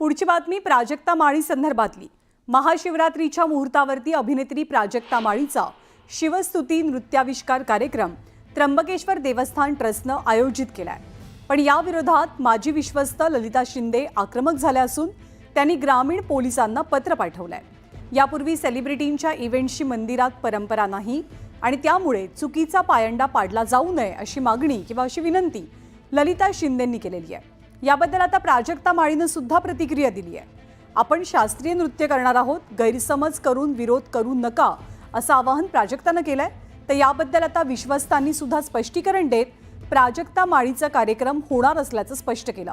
पुढची बातमी प्राजक्ता माळी संदर्भातली। महाशिवरात्रीच्या मुहूर्तावरती अभिनेत्री प्राजक्ता माळीचा शिवस्तुती नृत्याविष्कार कार्यक्रम त्र्यंबकेश्वर देवस्थान ट्रस्टनं आयोजित केलाय। पण या विरोधात माजी विश्वस्त ललिता शिंदे आक्रमक झाल्या असून त्यांनी ग्रामीण पोलिसांना पत्र पाठवलंय। यापूर्वी सेलिब्रिटींच्या इव्हेंट्सची मंदिरात परंपरा नाही आणि त्यामुळे चुकीचा पायंडा पाडला जाऊ नये अशी मागणी किंवा अशी विनंती ललिता शिंदेंनी केलेली आहे। याबद्दल आता प्राजक्ता माळीने सुद्धा प्रतिक्रिया दिली आहे। आपण शास्त्रीय नृत्य करणार आहोत, गैरसमज करून विरोध करू नका असं आवाहन प्राजक्ताने केलंय। तर याबद्दल आता विश्वस्तांनी सुद्धा स्पष्टीकरण देत प्राजक्ता माळीचा कार्यक्रम होणार असल्याचं स्पष्ट केलं।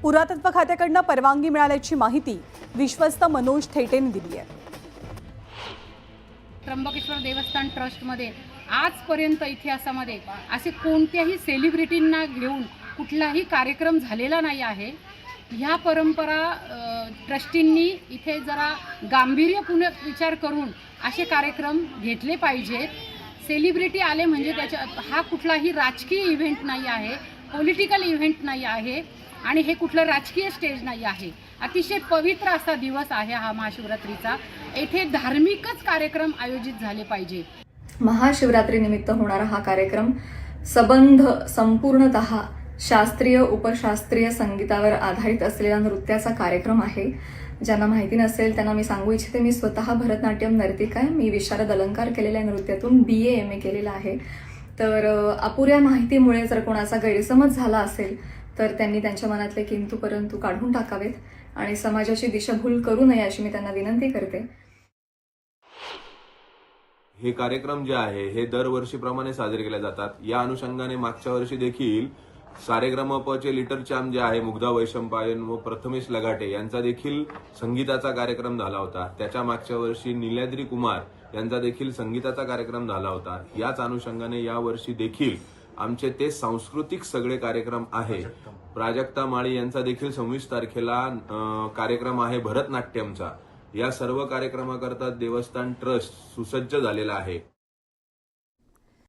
पुरातत्व खात्याकडून परवानगी मिळाल्याची माहिती विश्वस्त मनोज थेटेने दिली आहे। त्र्यंबकेश्वर देवस्थान ट्रस्टमध्ये आजपर्यंत इतिहासामध्ये असे कोणत्याही सेलिब्रिटींना घेऊन कुठलाही कार्यक्रम झालेला नाही आहे। ह्या परंपरा ट्रस्टींनी इथे जरा गांभीर्यपूर्ण विचार करून असे कार्यक्रम घेतले पाहिजेत। सेलिब्रिटी आले म्हणजे हा कुठलाही राजकीय इव्हेंट नाही आहे, पॉलिटिकल इव्हेंट नाही आहे आणि हे कुठलं राजकीय स्टेज नाही आहे। अतिशय पवित्र असा दिवस आहे हा महाशिवरात्रीचा। येथे धार्मिकच कार्यक्रम आयोजित झाले पाहिजे। महाशिवरात्रीनिमित्त होणारा हा कार्यक्रम सबंध संपूर्णतः शास्त्रीय उपशास्त्रीय संगीतावर आधारित असलेला नृत्याचा कार्यक्रम आहे। ज्यांना माहिती नसेल त्यांना मी सांगू इच्छिते, मी स्वतः भरतनाट्यम नर्तिका आहे। मी विशारद अलंकार केलेल्या नृत्यातून BA MA केलेला आहे। तर अपुऱ्या माहितीमुळे जर कोणाचा गैरसमज झाला असेल तर त्यांनी त्यांच्या मनातले किंतु परंतु काढून टाकावेत आणि समाजाची दिशाभूल करू नये अशी मी त्यांना विनंती करते। हे कार्यक्रम जे आहे हे दरवर्षीप्रमाणे साजरे केले जातात। या अनुषंगाने मागच्या वर्षी देखील सारेगमपचे लिटर चॅम्प जे आहे मुग्धा वैशंपायन व प्रथमेश लगाटे यांचा देखील संगीताचा कार्यक्रम झाला होता। त्याच्या मागच्या वर्षी नीलाद्री कुमार यांचा देखील संगीताचा कार्यक्रम झाला होता। याच अनुषंगाने या वर्षी देखील आमचे ते सांस्कृतिक सगळे कार्यक्रम आहे। प्राजक्ता माळी यांचा देखील 26 तारखेला कार्यक्रम आहे भरतनाट्यमचा। या सर्व कार्यक्रमाकरता देवस्थान ट्रस्ट सुसज्ज झालेला आहे।